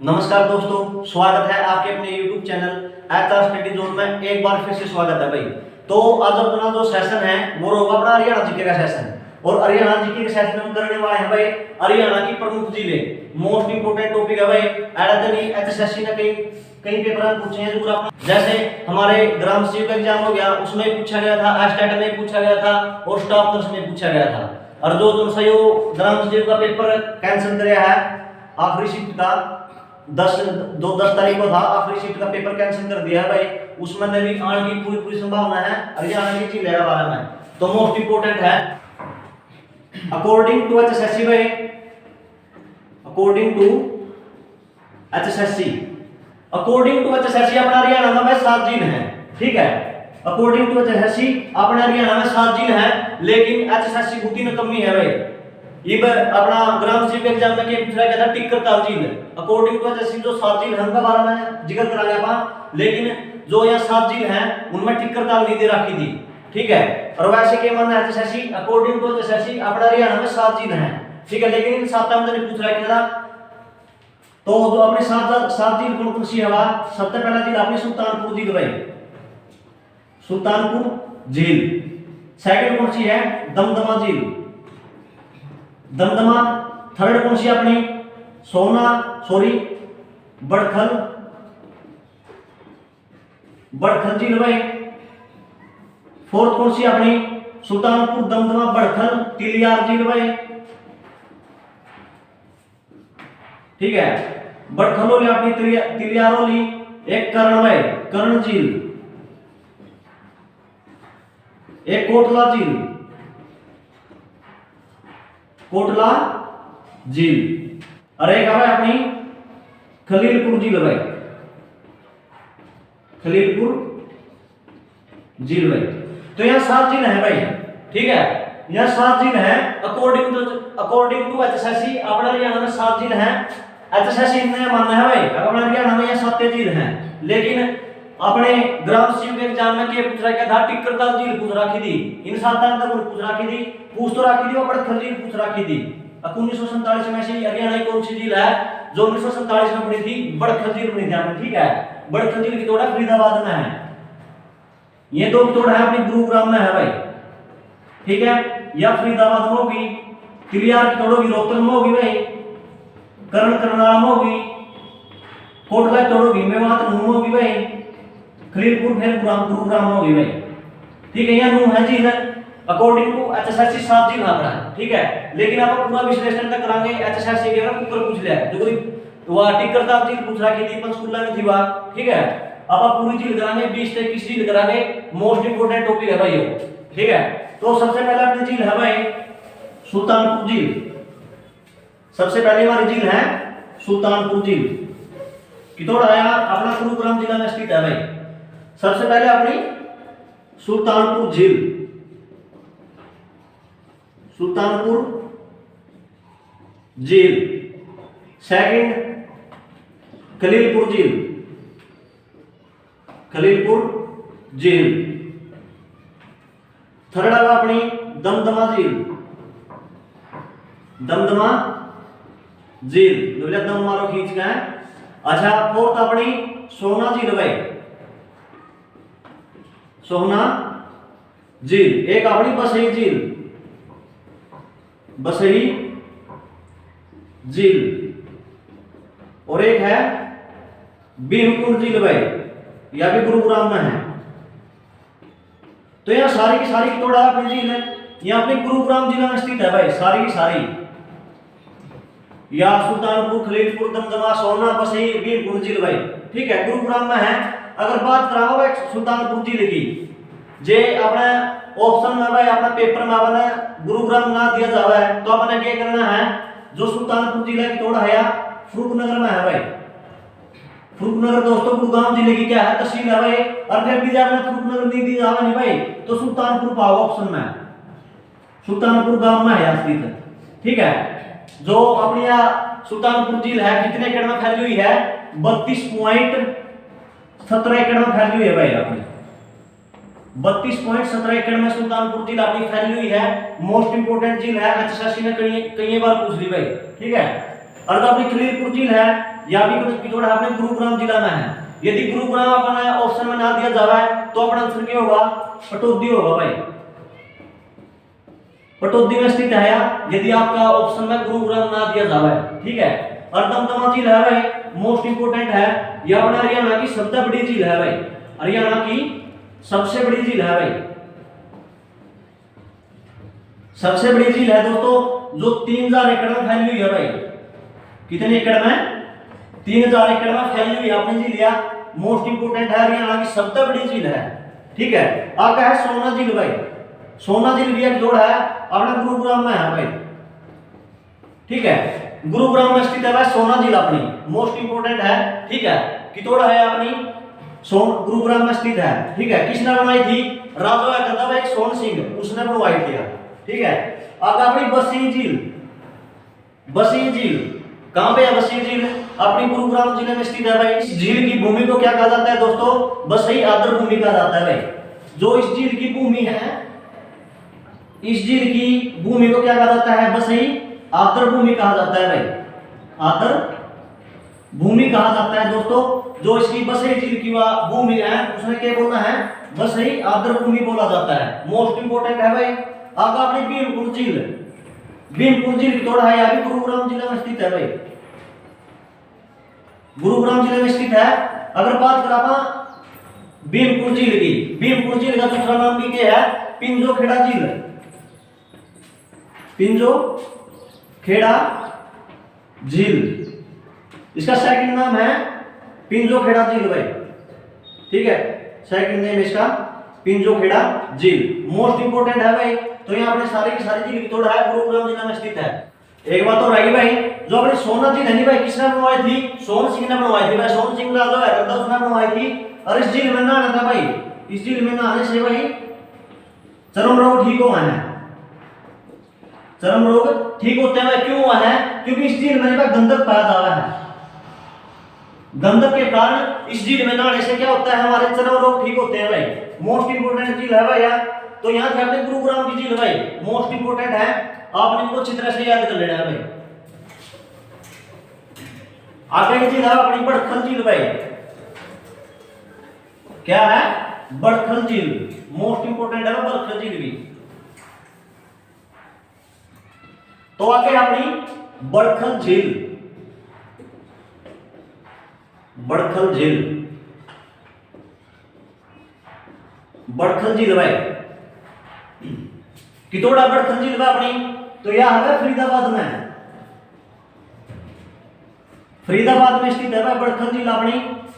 नमस्कार दोस्तों, स्वागत है आपके अपने YouTube channel HR study zone में। एक बार फिर से स्वागत है भाई। तो आज अपना जो सेशन है वो होगा अपना हरियाणा जीके का सेशन। और हरियाणा जीके के सेशन में हम करने वाले हैं भाई हरियाणा की प्रमुख जिले। मोस्ट इंपोर्टेंट टॉपिक है भाई। एडतनी एचएसएससी ने कई पेपर पूछे हैं जरूर। जैसे हमारे ग्राम सेवक एग्जाम हो गया, उसमें पूछा गया था, एस्टेट में पूछा गया था और स्टाफ नर्स में पूछा गया था। और जो तुमसे यो ग्राम सेवक का पेपर कैंसिल किया है, आखिरी शिफ्ट का 10 तारीख को था, आखिरी शिफ्ट का पेपर कैंसिल कर दिया है भाई। उसमें भी आने की पूरी संभावना है हरियाणा की जिले के बारे में। तो मोस्ट इंपोर्टेंट है अकॉर्डिंग टू एचएसएससी भाई, अकॉर्डिंग टू एचएसएससी अपना हरियाणा में 7 जिले हैं। ठीक है, अकॉर्डिंग टू एचएसएससी अपना हरियाणा में 7 जिले हैं, लेकिन एचएसएससी भूति में कमी है भाई। ये अपना ग्राम सेवक एग्जाम में क्या पूछा गया था, टिक्कर ताल झील। अकॉर्डिंग टू एचएसएससी जो 7 झील हैं उनका बारे में जिक्र कराया अपन, लेकिन जो यहाँ 7 झील हैं उनमें टिक्कर ताल नहीं दे रखी थी। ठीक है, और वैसे क्या मानना है एचएसएससी, अकॉर्डिंग टू एचएसएससी अपना हरियाणा में 7 झील हैं। ठीक है, लेकिन इन 7 में पूछ रहा था। तो जो अपने 7 झील कौन कौन सी है? सबसे पहला झील अपनी सुल्तानपुर झील भाई, सुल्तानपुर झील। सेकंड कौन सी है? दमदमा झील, दमदमा। थर्ड कौन सी अपनी? बड़खल झील भाई। फोर्थ कौन सी अपनी? सुल्तानपुर दमदमा बड़खल तिलियार झील भाई। ठीक है, बड़खलोली अपनी, तिलियारोली, एक कर्ण भाई, कर्ण झील, एक कोटला झील, कोटला झील, और एक है अपनी खलीलपुर झील भाई, खलीलपुर झील भाई। तो यहाँ 7 झील है भाई। ठीक है, यहाँ 7 झील है अकॉर्डिंग टू एचएसएससी अपना हरियाणा में 7 झील है। एचएसएससी ने मानना है भाई अपना हरियाणा में यहाँ 7 झील है, लेकिन अपने ग्राम सेवक एग्जाम में क्या पूछ रहा क्या था? टिक्कर ताल झील पूछ रखी थी। इन 7 तक पूछ रखी थी, पूछ तो रखी थी, वो बड़खल झील पूछ रखी थी। 1947 में से हरियाणा की कौन सी झील है जो 1947 में बनी थी? बड़खल झील बनी थी। ठीक है, बड़खल झील की तोड़ा फरीदाबाद में है। ये 2 तोड़ा है अपनी गुरुग्राम में है भाई। ठीक है, या फरीदाबाद में होगी, तिलियार की तोड़ होगी रोहतक में होगी भाई, कर्ण करनाल में होगी, कोटला तोड़ होगी मेवात में होगी भाई, खलीलपुर फिर गुरुग्राम में होगी भाई। ठीक है, यहाँ 9 है झील अकॉर्डिंग टू एचएसएससी 7 झील हमारा। ठीक है, लेकिन आप पूरा विश्लेषण तक करांगे। एचएसएससी के अगर ऊपर पूछ लिया जो कोई वह टिक्कर ताल झील पूछ रखी थी, पंचकुला में थी वह। ठीक है, अब आप पूरी झील करांगे, 20 से 21 झील करांगे। मोस्ट इंपोर्टेंट टॉपिक है भाई ये। ठीक है, तो सबसे पहले अपनी झील है भाई सुल्तानपुर झील। सबसे पहले हमारी झील है सुल्तानपुर झील, कितोड़ आया अपना गुरुग्राम जिला में स्थित है भाई। सबसे पहले अपनी सुल्तानपुर झील, सुल्तानपुर झील। सेकंड खलीलपुर झील, खलीलपुर झील। थर्ड आगा अपनी दमदमा झील, दमदमा झील, दम मारो खींच के। अच्छा, फोर्थ अपनी सोना झील भाई, सोना झील। एक अपनी बसई झील, बसई झील, और एक है बीरपुर झील भाई, यह भी गुरुग्राम में है। तो यह सारी की सारी तोड़ा अपनी झील है, यह अपने गुरुग्राम जिला में स्थित है भाई, सारी की सारी। या सुल्तानपुर, खलीलपुर, दमदमा, सोना, बसई, बीरपुर झील भाई। ठीक है, गुरुग्राम में है। अगर बात कराओ भाई सुल्तानपुर झील की, जे अपने ऑप्शन में भाई अपना पेपर में अपने गुरुग्राम ना दिया जावा है, तो अपने क्या करना है? जो सुल्तानपुर जिला की तोड़ है फरूखनगर में है भाई। फरूखनगर दोस्तों गुरुग्राम जिले की क्या है? तहसील है भाई। और फिर भी आपने फरूखनगर नहीं दी जावा नहीं भाई, तो सुल्तानपुर पाओ ऑप्शन में, सुल्तानपुर गांव में है स्थित। ठीक है, जो अपनी सुल्तानपुर झील है कितने एकड़ में फैली हुई है? 32.17 एकड़ में फैली हुई है भाई अपनी। 32.17 एकड़ में सुल्तानपुर झील अपनी फैली हुई है। मोस्ट इंपोर्टेंट झील है, एचएसएससी ने कई बार पूछ ली भाई। ठीक है, और अपनी खलीलपुर झील है या भी जोड़ा अपने गुरुग्राम जिला में है। यदि गुरुग्राम अपना ऑप्शन में ना दिया जावा है तो अपना आंसर क्या होगा, पटौदी होगा भाई। पटौदी में स्थित है यदि आपका ऑप्शन में गुरुग्राम ना दिया जावा है, ठीक है। और दमदमा झील है भाई, मोस्ट इंपोर्टेंट है, यह अपना हरियाणा की सबसे बड़ी झील है भाई, हरियाणा की सबसे बड़ी झील है भाई, सबसे बड़ी झील है दोस्तों, जो 3000 एकड़ में फैली हुई है भाई। कितने एकड़ में? 3000 एकड़ में फैली हुई आपने झील लिया, मोस्ट इंपोर्टेंट है, हरियाणा की सबसे बड़ी झील है, ठीक है। आगे है सोना झील भाई, सोना झील भी एक जोड़ है अपना गुरुग्राम में है भाई, ठीक है। गुरुग्राम में स्थित है भाई सोना झील अपनी, मोस्ट इंपोर्टेंट है, ठीक है। कितोड़ा है अपनी गुरुग्राम में स्थित है, ठीक है। किसने बनवाई थी? राजा कहता भाई सोन सिंह, उसने बनवाई थी, ठीक है। आगे अपनी बसी झील, बसी झील कहां पे है? बसी झील अपनी गुरुग्राम जिले में स्थित है भाई। इस झील की भूमि को क्या कहा जाता है दोस्तों? बसई आर्द्र भूमि कहा जाता है भाई। जो इस झील की भूमि है, इस झील की भूमि को क्या कहा जाता है? बसई आर्द्र भूमि कहा जाता है भाई, आर्द्र भूमि कहा जाता है दोस्तों। जो इसकी बसई झील की भूमि है उसमें क्या बोलना है? बसई आर्द्र भूमि बोला जाता है, मोस्ट इंपोर्टेंट है भाई। आगे अपनी भीमकुंड झील, भीमकुंड झील की तोड़ है या भी गुरुग्राम जिले में स्थित है भाई, गुरुग्राम जिले में स्थित है। अगर बात करा भीमकुंड झील की, भीमकुंड झील का दूसरा नाम भी क्या है? पिंजो खेड़ा झील, पिंजो खेड़ा झील, इसका सेकंड नाम है पिंजो खेड़ा झील भाई, ठीक है। सेकंड नेम इसका पिंजो खेड़ा झील, मोस्ट इंपोर्टेंट है भाई। तो यहाँ अपने सारी की सारी झील की तोड़ है, गुरुग्राम जिला में स्थित है। एक बात और रही भाई, जो अपनी सोना झील है नहीं भाई, किसने बनवाई थी? सोन सिंह ने बनवाई थी भाई, सोन सिंह राजा है तो उसने बनवाई थी। और इस झील में नहाना था भाई, इस झील में नहाने से भाई चर्म रोग ठीक हुआ है, चर्म रोग ठीक होते हैं भाई। क्यों हुआ है? क्योंकि इस झील में गंधक पाया जा रहा है, गंधक के कारण इस झील में नहाने से क्या होता है? हमारे चर्म रोग ठीक होते हैं भाई। मोस्ट इंपोर्टेंट झील है भाई यार। तो यहाँ थे अपने गुरुग्राम की झील भाई, मोस्ट इंपोर्टेंट है, आपने इनको अच्छी तरह से याद कर लेना है भाई। आगे की झील है अपनी बड़खल झील भाई, क्या है? बड़खल झील, मोस्ट इंपोर्टेंट है बड़खल झील भी। तो आगे अपनी बड़खल झील, बड़खल झील, बड़खल झील भाई कितोड़ा बड़खल झील भाई अपनी, तो यह है फरीदाबाद में, फरीदाबाद में स्थित है भाई बड़खल झील अपनी,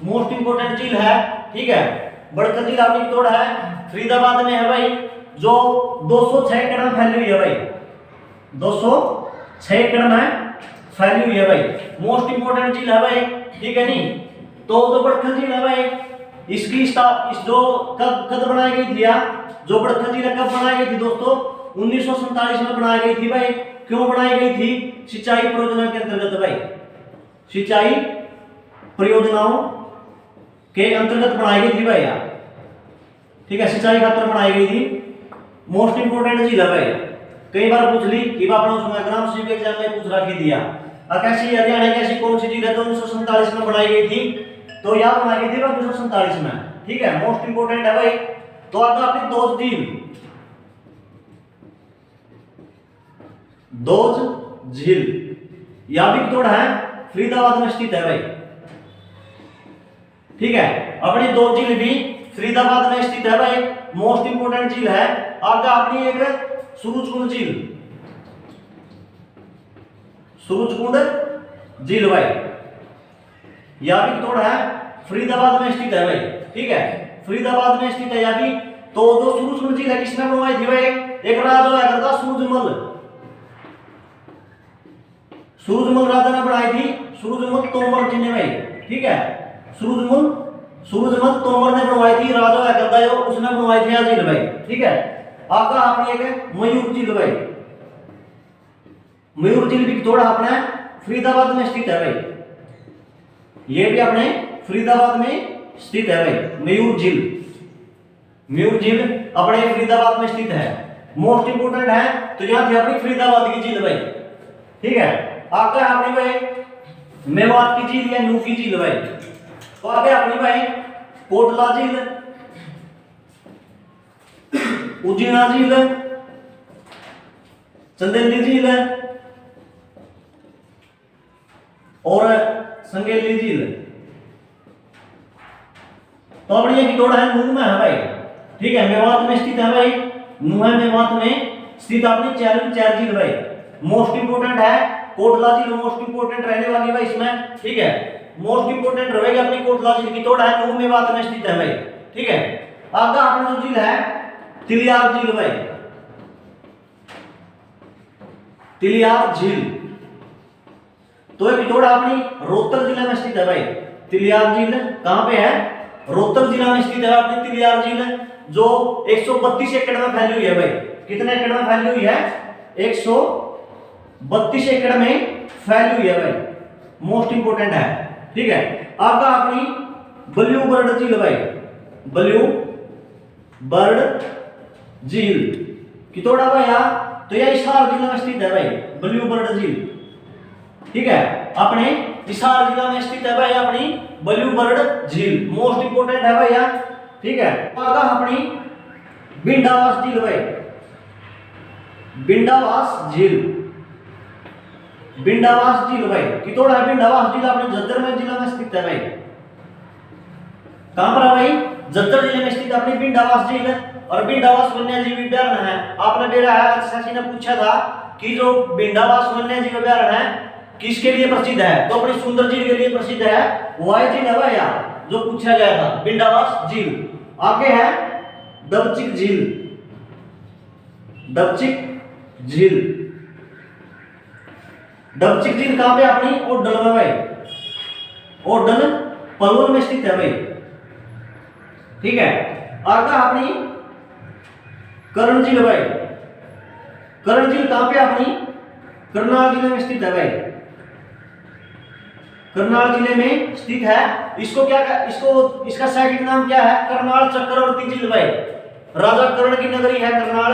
मोस्ट इंपोर्टेंट झील है, ठीक है। बड़खल झील अपनी कितोड़ा है? फरीदाबाद में है भाई, जो 206 एकड़ में फैली हुई है भाई, 206 एकड़ में फैली हुई है भाई, मोस्ट इंपोर्टेंट झील है भाई, ठीक है नहीं। तो जो बड़खल झील है भाई, इसकी इस जो कब बनाई गई थी, जो बड़खल झील कब बनाई गई थी दोस्तों? 1947 में बनाई गई थी भाई। क्यों बनाई गई थी? सिंचाई परियोजना के अंतर्गत भाई, सिंचाई परियोजनाओं के अंतर्गत बनाई गई थी भाई यार, ठीक है। सिंचाई खातर बनाई गई थी, मोस्ट इंपोर्टेंट झील है भाई। कई बार पूछ ली कि आपने उसमें ग्राम सेवक एग्जाम में पूछ रखी दिया कैसी हरियाणा की ऐसी कौन सी झील है जो 1947 में बनाई गई थी? तो यहाँ बनाई गई थी 1947 में, ठीक है, मोस्ट इंपोर्टेंट है भाई। तो आगे आपकी दोज झील, दोज झील यह भी तोड़ है, फरीदाबाद में स्थित है भाई, ठीक है। अपनी दोज झील भी फरीदाबाद में स्थित है भाई, मोस्ट इंपोर्टेंट झील है। आगे अपनी एक सूरजकुंड झील, सूरजकुंड झील भाई, यह भी तोड़ है, फरीदाबाद में स्थित है भाई, ठीक है, फरीदाबाद में स्थित है यह भी। तो जो सूरजकुंड झील है किसने बनवाई थी भाई? एक राजा है करता सूरजमल, सूरजमल राजा ने बनाई थी, सूरजमल तोमर जी ने भाई, ठीक है। सूरजमल तोमर ने बनवाई थी, राजा है करता है उसने बनवाई थी यह झील भाई, ठीक है। आपका आपने एक मयूर झील भाई, मयूर झील भी थोड़ा अपने फरीदाबाद में स्थित है भाई, ये भी अपने फरीदाबाद में स्थित है भाई। मयूर झील, मयूर झील अपने फरीदाबाद में स्थित है, मोस्ट इंपोर्टेंट है। तो यहां थी अपनी फरीदाबाद की झील भाई, ठीक है। आपका आपने भाई मेवात की झील या नूह की झील भाई। तो आगे अपनी भाई कोटला झील, उजीना झील, चंदेली झील और संगेली झील। तो अपनी ये कितोड़ा है नूह में है भाई, ठीक है, मेवात में स्थित है भाई, नूह है मेवात में स्थित अपनी चार झील भाई। मोस्ट इंपोर्टेंट है कोटला झील, मोस्ट इंपोर्टेंट रहने वाली भाई इसमें, ठीक है, मोस्ट इंपोर्टेंट रहेगी अपनी कोटला झील की तोड़ है नूह मेवात में स्थित है भाई, ठीक है। आगे अपनी जो झील है तिलियार झील भाई, तिलियार झील। तो ये कितोड़ा अपनी रोहतक जिला में स्थित है भाई। तिलियार झील कहां पे है? रोहतक जिला में स्थित है अपनी तिलियार झील, जो 132 एकड़ में फैली हुई है भाई। कितने एकड़ में फैली हुई है? 132 एकड़ में फैली हुई है भाई, मोस्ट इंपोर्टेंट है, ठीक है। आगे अपनी ब्लू बर्ड झील भाई, ब्लू बर्ड झील कितोड़ा भाई यहाँ, तो यह हिसार जिला में स्थित है भाई, ब्लू बर्ड झील, ठीक है, अपने हिसार जिला में स्थित है भाई अपनी ब्लू बर्ड झील, मोस्ट इंपोर्टेंट है भाई यहाँ, ठीक है। आगे अपनी बिंडावास झील भाई, बिंडावास झील, बिंडावास झील भाई कितोड़ा है? बिंडावास झील अपने झज्जर में जिला में स्थित है भाई। कहां पर है भाई? झज्जर जिले में स्थित अपनी बिंडावास झील। और बिंडावास वन्यजीव अभ्यारण्य है, आपने डेरा है शशि ने पूछा था कि जो बिंडावास वन्यजीव अभ्यारण्य है किसके लिए प्रसिद्ध है, तो अपनी सुंदर झील के लिए प्रसिद्ध है, वाई झील है भाई यहाँ जो पूछा गया था, बिंडावास झील। आगे है डबचिक झील, डबचिक झील, डबचिक झील कहां पे अपनी? ओडल में भाई, ओडल पलवल में स्थित है भाई, ठीक है। आगे अपनी कर्ण झील भाई, कर्ण झील कहां पे अपनी? करनाल जिले में स्थित है भाई, करनाल जिले में स्थित है। इसको क्या, इसको इसका साइंटिफिक नाम क्या है? करनाल चक्रवर्ती झील भाई। राजा कर्ण की नगरी है करनाल।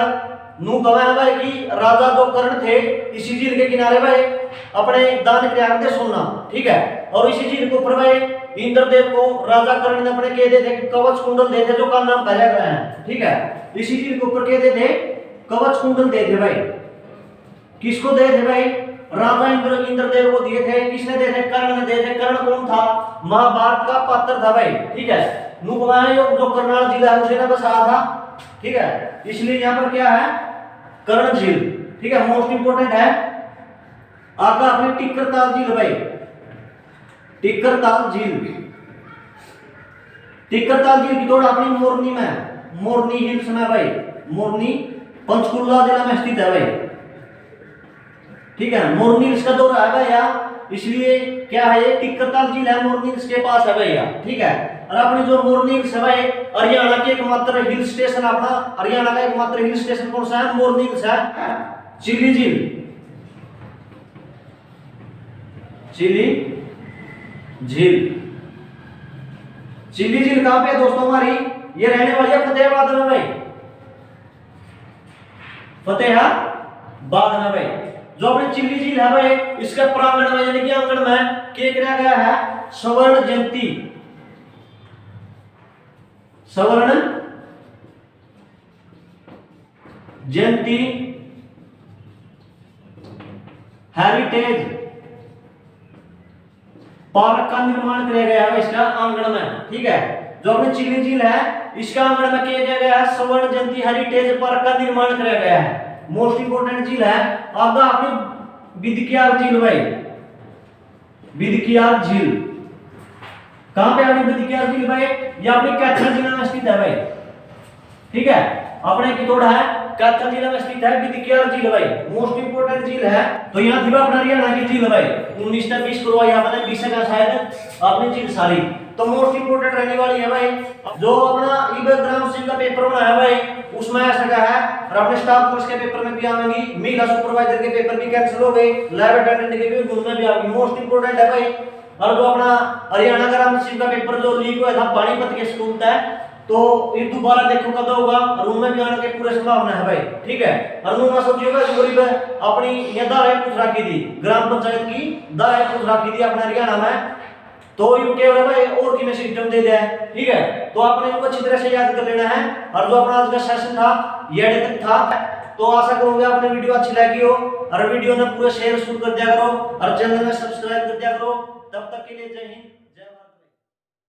नू कहा है भाई कि राजा जो कर्ण थे इसी झील के किनारे भाई अपने दान क्रिया थे सोना, ठीक है। और इसी झील को ऊपर भाई इंद्रदेव को राजा कर्ण ने अपने कह देते कवच कुंडल देते, जो का नाम पहले गया है, ठीक है। इसी झील के ऊपर कह देते कवच कुंडल देते भाई। किसको दे थे भाई? राजा इंद्रदेव को दिए थे। किसने दिए थे? कर्ण ने दिए थे। कर्ण कौन था? महाभारत का पात्र था भाई, ठीक है। नुकमान जो करनाल जिला है उसे ने बसाया था, ठीक है। इसलिए यहाँ पर क्या है? कर्ण झील, ठीक है, मोस्ट इंपोर्टेंट है। आगे अपनी टिक्करताल झील भाई, टिक्करताल झील, टिक्करताल झील की तोड़ अपनी मोरनी में, मोरनी हिल्स में भाई, मोरनी पंचकुला जिला में स्थित है भाई, ठीक है। मोरनी हिल्स का दौरा है भैया, इसलिए क्या है ये टिक्करताल झील है, मोरनी हिल्स के पास है भैया, ठीक है। और अपनी जो मोरनी हिल्स है भाई हरियाणा के एकमात्र हिल स्टेशन, अपना हरियाणा का एकमात्र हिल स्टेशन कौन सा है? मोरनी हिल्स है। चिली झील, चिली झील, चिली झील कहां पे है दोस्तों हमारी? ये रहने वाली है फतेहाबाद में भाई, फतेहाबाद में भाई। जो अपनी चिली झील है भाई इसके प्रांगण में यानी कि आंगन में क्या किया गया है? स्वर्ण जयंती, स्वर्ण जयंती हेरिटेज पार्क का निर्माण किया गया है इसका आंगन में, ठीक है। जो अपनी चिली झील है इसका आंगन में किया गया है स्वर्ण जयंती हेरिटेज पार्क का निर्माण किया गया है, मोस्ट इंपोर्टेंट झील है। आगे अपनी बिदकियार झील भाई, बिदकियार झील कहां पे अपनी बिदकियार झील भाई? ये अपनी कैथल जिला में स्थित है भाई, ठीक है। अपने की तोड़ है कैथल जिला में स्थित है बिदकियार झील भाई, मोस्ट इंपोर्टेंट झील है। तो यहाँ थी अपना हरियाणा की झील भाई 19 ने 20 करवाई आपने 20 का शायद अपनी झील सारी, तो मोस्ट इंपोर्टेंट रहने वाली है भाई। जो अपना ग्राम सिंह का पेपर बना है भाई उसमें ऐसा क्या है, और अपने स्टाफ कोर्स के पेपर में भी आएंगी, महिला सुपरवाइजर के पेपर भी कैंसिल हो गए, लैब अटेंडेंट के भी उनमें भी आएंगी, मोस्ट इंपोर्टेंट है भाई। और जो अपना हरियाणा ग्राम सिंह का पेपर जो लीक हुआ था पानीपत के स्कूल था तो ये दोबारा देखो कब होगा और उनमें भी आने की पूरी संभावना है भाई, ठीक है। और ना सोचिएगा गरीब अपनी ये दाए पूछ रखी थी ग्राम पंचायत की, दाए पूछ रखी थी अपने हरियाणा में, तो ये क्या हो रहा है भाई और की सिस्टम दे दिया है, ठीक है। तो आपने इनको अच्छी तरह से याद कर लेना है। और जो अपना आज का सेशन था ये तक था, तो आशा करूंगा आपने वीडियो अच्छी लगी हो और वीडियो ने पूरे शेयर शुरू कर दिया करो और चैनल में सब्सक्राइब कर दिया करो। तब तक के लिए जय हिंद।